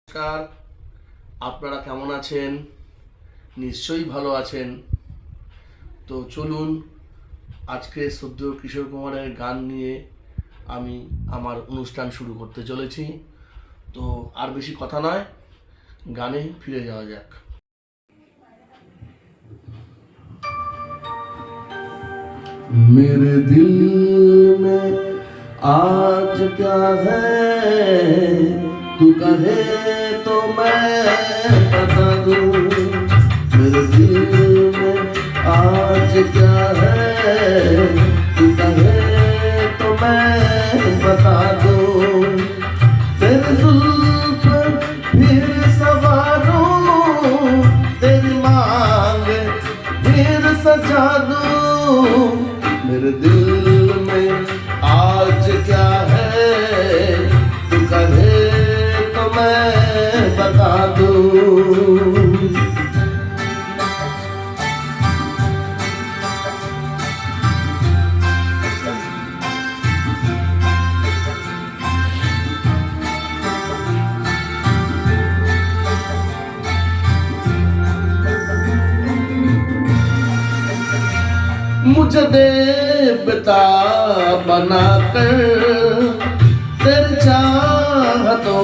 নমস্কার, আপনারা কেমন আছেন? নিশ্চয়ই ভালো আছেন। তো চলুন আজকে শ্রদ্ধেয় কিশোর কুমারের গান নিয়ে আমি আমার অনুষ্ঠান শুরু করতে চলেছি। তো আর বেশি কথা নয়, গানে ফিরে যাওয়া যাক। मेरे दिल में आज क्या है, तू कहे तो मैं बता दूं। मेरे दिल में आज क्या है, तू कहे तो मैं बता दूं। तेरे जुल्फ फिर सवारूं, तेरी मांग फिर सजा दूं। मेरे दिल में आज क्या है, तू कहे तो मैं बता दूं। मुझे देवता बनाकर तेरी चाहतों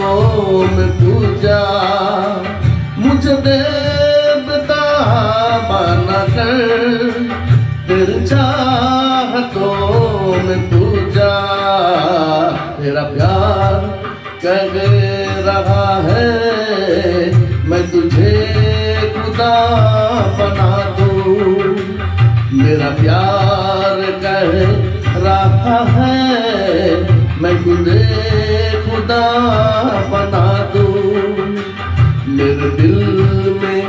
में पूजा। मुझे देवता बनाकर तेरी चाहतों में पूजा। तेरा प्यार कह रहा है मैं तुझे खुदा बना दूं। मेरा प्यार कह रहा है मैं तुझे खुदा बना दूं। मेरे दिल में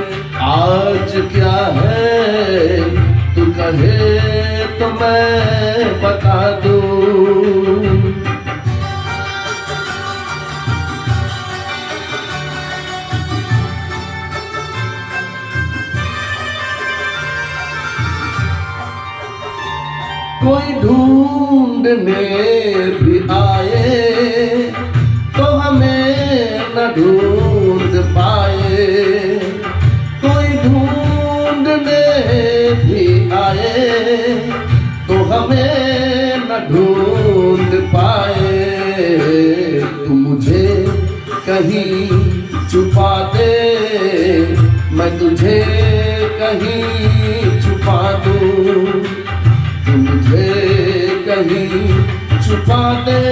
आज क्या है, तू कहे तो मैं बता दूं। कोई ढूंढने भी आए तो हमें न ढूंढ पाए। कोई ढूंढने भी आए तो हमें न ढूंढ पाए। तू मुझे कहीं छुपा दे, मैं तुझे कहीं छुपा दूं। मुझे कहीं छुपा दे,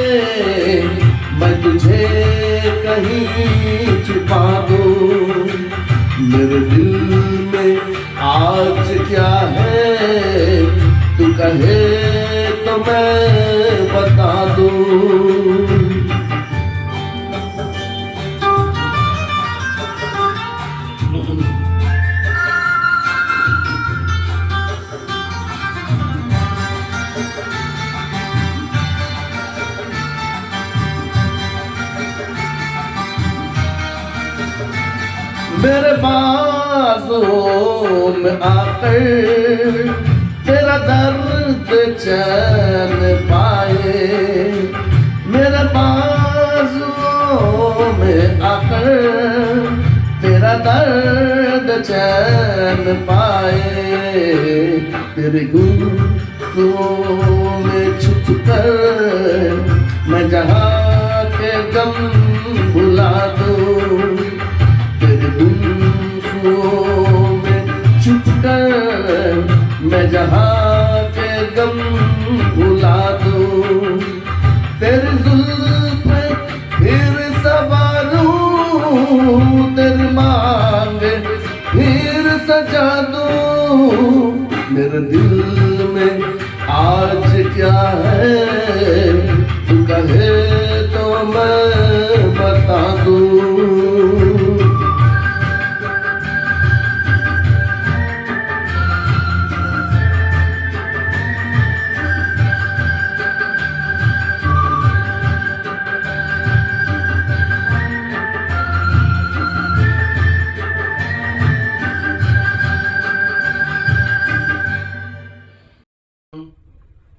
मैं तुझे कहीं छुपा दूं। मेरे दिल में आज क्या है, तू कहे तो मैं बता दूं। मेरे बाजों में आकर तेरा दर्द चैन पाए। मेरे बाजों में आकर तेरा दर्द चैन पाए। तेरे गुफ्तगू में छुप कर मैं जहाँ के गम भुला दूं। में छुप कर मैं जहाँ के गम भुला दूं। तेरी जुल्फ फिर सवारूं, तेरी मांग फिर सजा दूं। मेरे दिल में आज क्या है, तू कहे तो मैं बता दूं।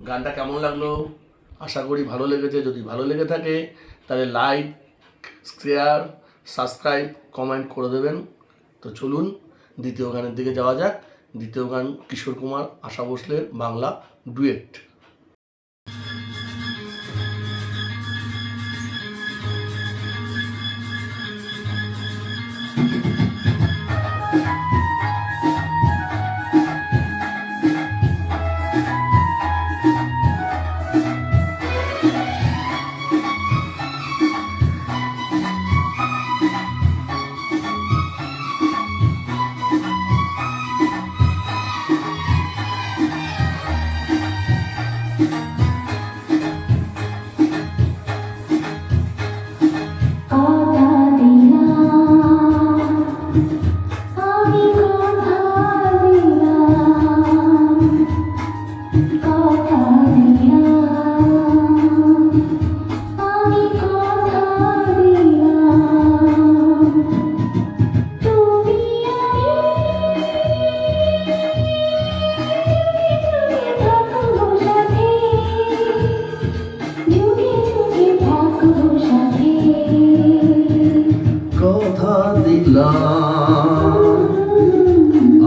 গানটা কেমন লাগলো? আশা করি ভালো লেগেছে। যদি ভালো লেগে থাকে তাহলে লাইক, শেয়ার সাবস্ক্রাইব কমেন্ট করে দেবেন। তো চলুন দ্বিতীয় গানের দিকে যাওয়া যাক। দ্বিতীয় গান কিশোর কুমার আশা ভোসলের বাংলা ডুয়েট।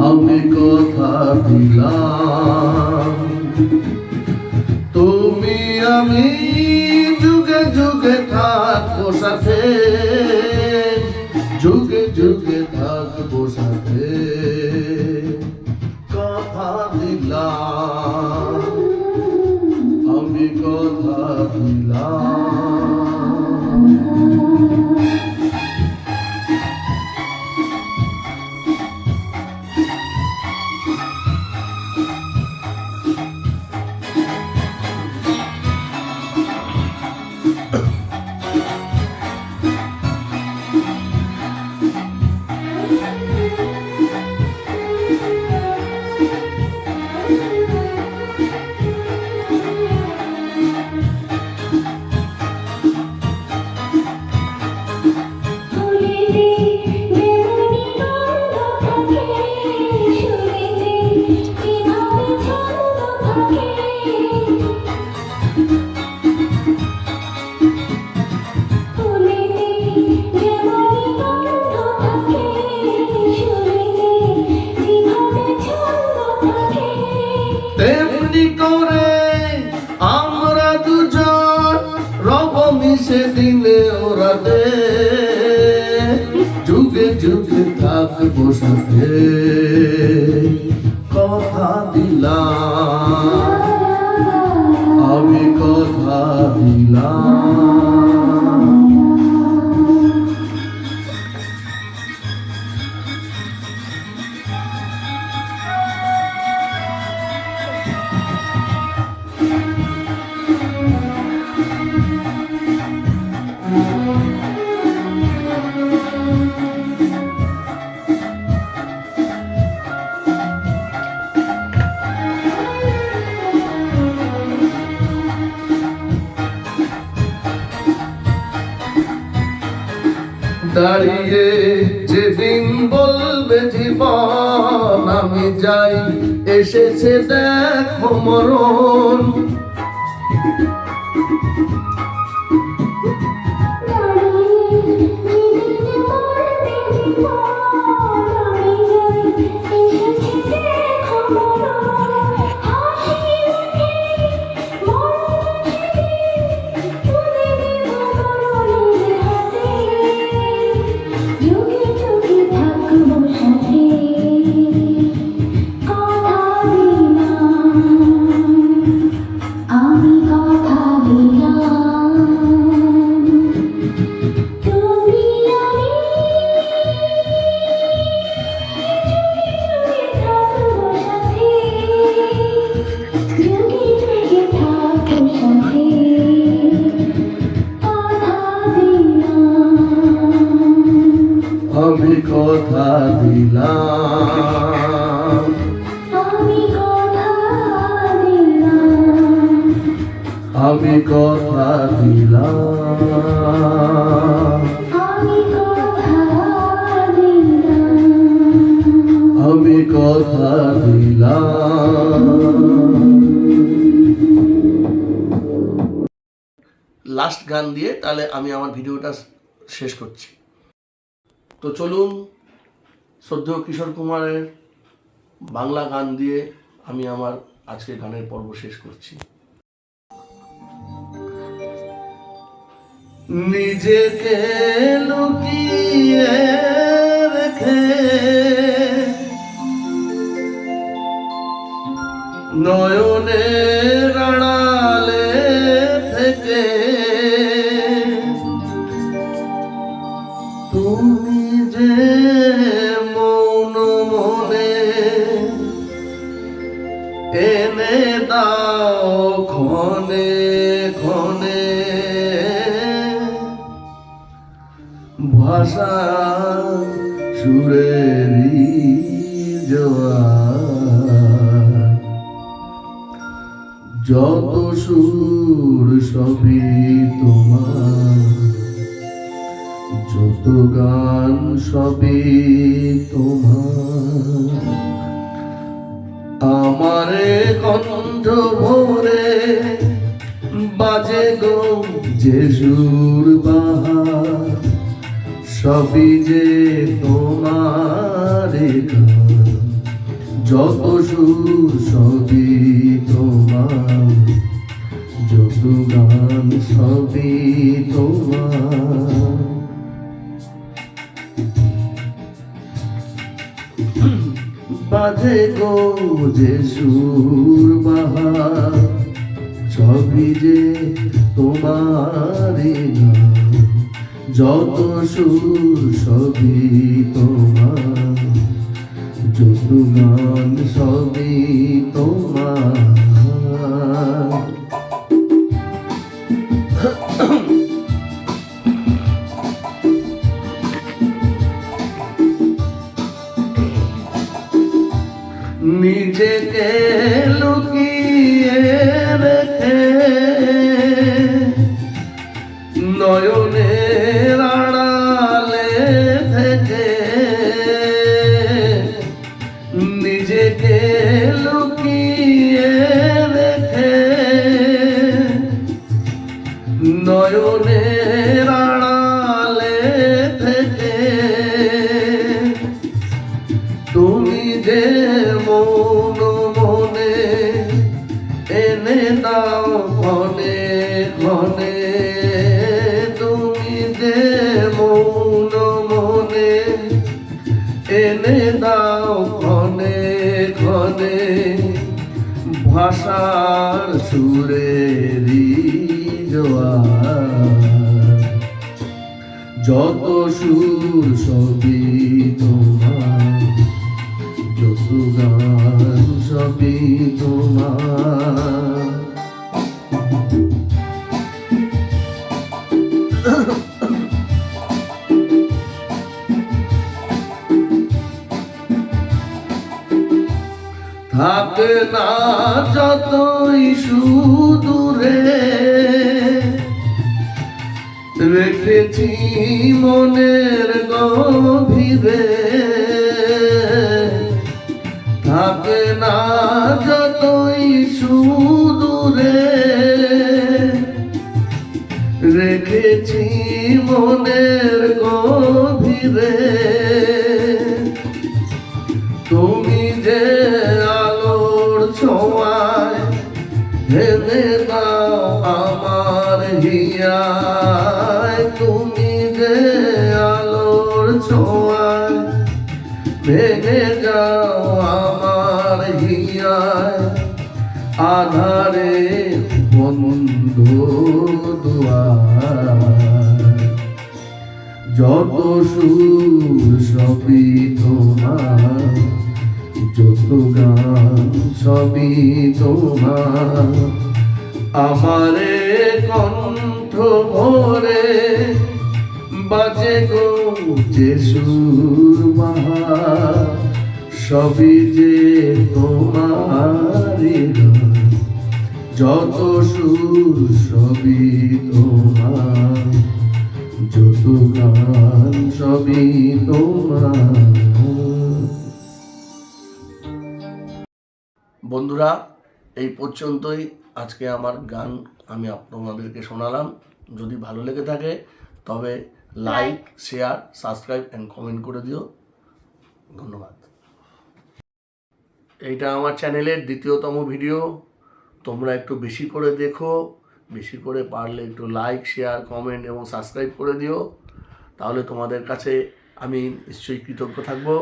আমি কথা দিলাম তুমি আমি যুগে যুগে থাকবো সাথে, যুগে যুগে থাকবো সাথে। কথা দিলাম আমি কথা দিলাম। তেমনি করে আমরা দুজন রব মিশে দিলে ওরাতে, যুগে যুগে থাকবো সাথে। কথা দিলাম আমি কথা দিলাম। দাঁড়িয়ে যেদিন বলবে জীবন আমি যাই, এসেছে দেখো মরণ। আমি কথা দিলাম আমি কথা দিলাম আমি কথা দিলাম। লাস্ট গান দিয়ে তাহলে আমি আমার ভিডিওটা শেষ করছি। তো চলুন শ্রদ্ধেয় কিশোর কুমারের বাংলা গান দিয়ে আমি আমার আজকে গানের পর্ব শেষ করছি। নিজেকে লুকিয়ে রেখে নয়নের আড়ালে থেকে তুমি যে মৌন মনে এনে দাও ক্ষণে ক্ষণে ভাষা সুরেরই জোয়ার, যত সুর সবই তোমার, যত গান সবই তোমার। আমারে কণ্ঠ ভরে বাজে গো যে সুর বাহার, সবই যে তোমার গান, যত সুর সবই তোমার, যত গান সবই তোমার। বাজে গো যে সুর বাহার, সবই যে তোমার গান, যত সুর সবই তোমার, যত গান সবই তোমার। নিজেকে লুকিয়ে রেখে নয়নের আড়ালে থেকে, নিজেকে লুকিয়ে রেখে নয়নের আড়ালে থেকে তুমি যে মৌন মনে এনে দাও ক্ষণে ক্ষণে, তুমি যে মৌন মনে এনে দাও ক্ষণে ক্ষণে ভাষার সুরেরই জোয়ার, যত সুর সবই তোমার, যত গান সবই তোমার। থাকে না যতই সুদূরে রেখেছি মনের গভীরে, থাকে না যতই সুদূরে রেখেছি মনের গভীরে, তুমি যে আলোর ছোঁয়ায় ঢেলে দাও আমার হিয়ায়, তুমি যে আলোর ছোঁয়ায় ভেঙে যাও আমার হিয়ায়, আধারে বন্ধ দুয়ার, যত সুর সবই তোমার, যত গান সবই তোমার। আমারে কণ্ঠ ভরে বাজে গো যে সুর বাহার, সবই যে তোমার গান, যত সুর সবই তোমার, যত গান সবই তোমার। বন্ধুরা, এই পর্যন্তই আজকে আমার গান আমি আপনাদেরকে শোনালাম। যদি ভালো লেগে থাকে তবে like share subscribe and comment করে দিও। ধন্যবাদ। এইটা আমার চ্যানেলের দ্বিতীয়তম ভিডিও। তোমরা একটু বেশি করে দেখো, বেশি করে পারলে একটু লাইক শেয়ার কমেন্ট এবং সাবস্ক্রাইব করে দিও, তাহলে তোমাদের কাছে আমি নিশ্চয়ই কৃতজ্ঞ থাকবো।